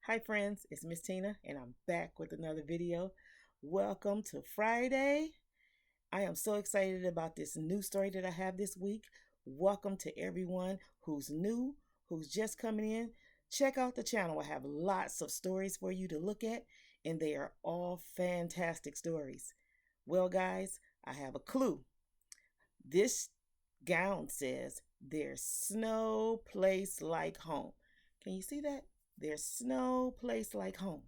Hi friends, it's Miss Tina and I'm back with another video. Welcome to Friday. I am so excited about this new story that I have this week. Welcome to everyone who's new, who's just coming in. Check out the channel. I have lots of stories for you to look at and they are all fantastic stories. Well guys, I have a clue. This gown says there's no place like home. Can you see that? There's no place like home.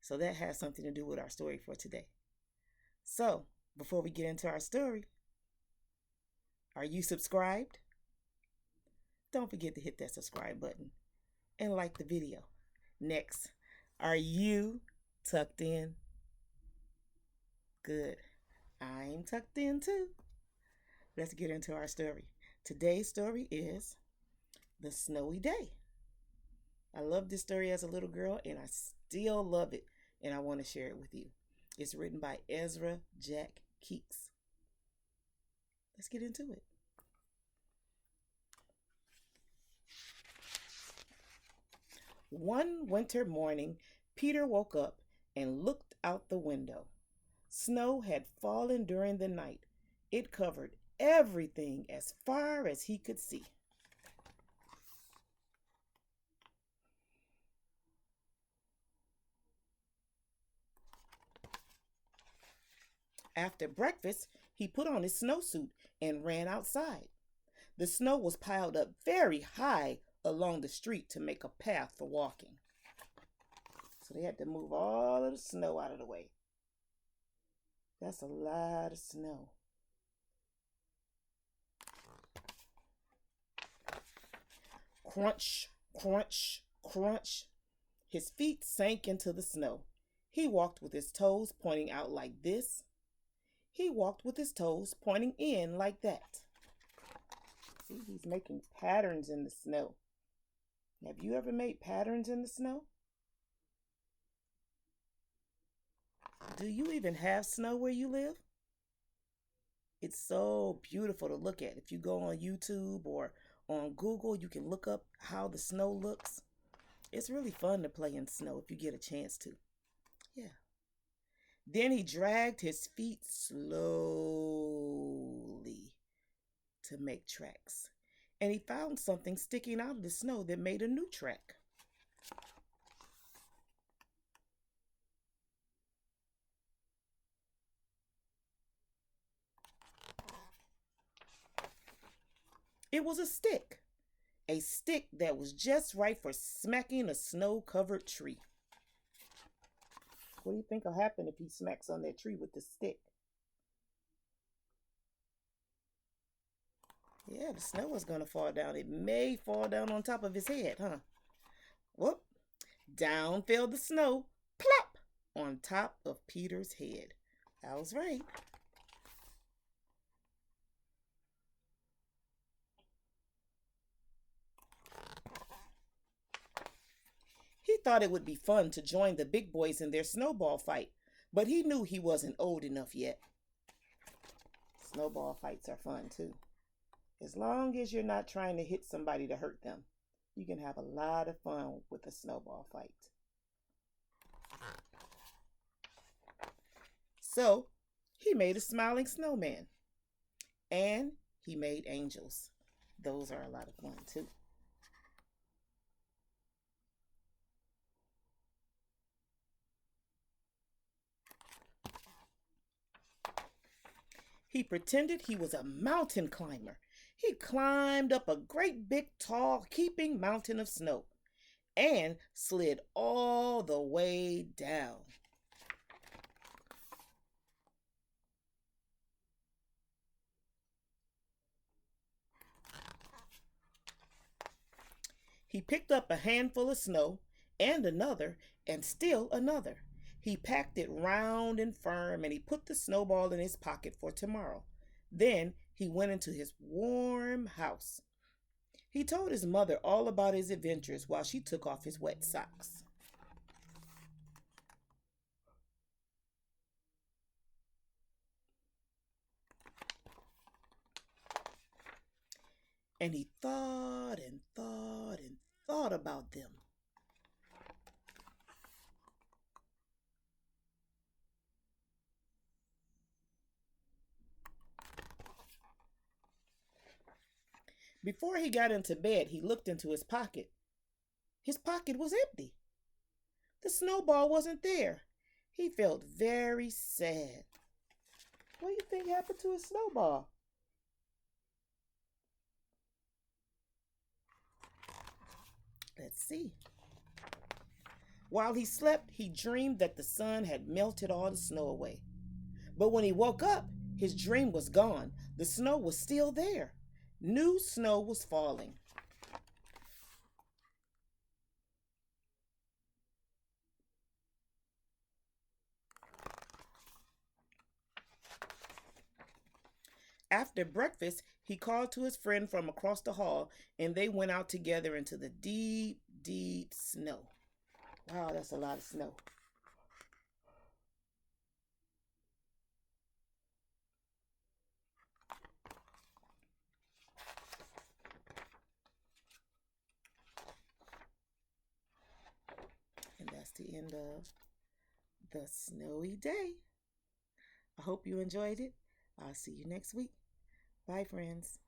So that has something to do with our story for today. So before we get into our story, are you subscribed? Don't forget to hit that subscribe button and like the video. Next, are you tucked in? Good. I'm tucked in too. Let's get into our story. Today's story is The Snowy Day. I loved this story as a little girl and I still love it and I want to share it with you. It's written by Ezra Jack Keats. Let's get into it. One winter morning, Peter woke up and looked out the window. Snow had fallen during the night. It covered everything as far as he could see. After breakfast, he put on his snowsuit and ran outside. The snow was piled up very high along the street to make a path for walking. So they had to move all of the snow out of the way. That's a lot of snow. Crunch, crunch, crunch. His feet sank into the snow. He walked with his toes pointing out like this. He walked with his toes pointing in like that. See, he's making patterns in the snow. Have you ever made patterns in the snow? Do you even have snow where you live? It's so beautiful to look at. If you go on YouTube or on Google, you can look up how the snow looks. It's really fun to play in snow if you get a chance to. Yeah. Then he dragged his feet slowly to make tracks. And he found something sticking out of the snow that made a new track. It was a stick that was just right for smacking a snow-covered tree. What do you think will happen if he smacks on that tree with the stick? Yeah, the snow is going to fall down. It may fall down on top of his head, huh? Whoop! Down fell the snow, plop, on top of Peter's head. I was right. He thought it would be fun to join the big boys in their snowball fight, but he knew he wasn't old enough yet. Snowball fights are fun too. As long as you're not trying to hit somebody to hurt them, you can have a lot of fun with a snowball fight. So he made a smiling snowman and he made angels. Those are a lot of fun too. He pretended he was a mountain climber. He climbed up a great big tall heaping mountain of snow and slid all the way down. He picked up a handful of snow and another and still another. He packed it round and firm and he put the snowball in his pocket for tomorrow. Then he went into his warm house. He told his mother all about his adventures while she took off his wet socks. And he thought and thought and thought about them. Before he got into bed, he looked into his pocket. His pocket was empty. The snowball wasn't there. He felt very sad. What do you think happened to his snowball? Let's see. While he slept, he dreamed that the sun had melted all the snow away. But when he woke up, his dream was gone. The snow was still there. New snow was falling. After breakfast, he called to his friend from across the hall, and they went out together into the deep, deep snow. Wow, that's a lot of snow. And that's the end of the snowy day. I hope you enjoyed it. I'll see you next week. Bye, friends.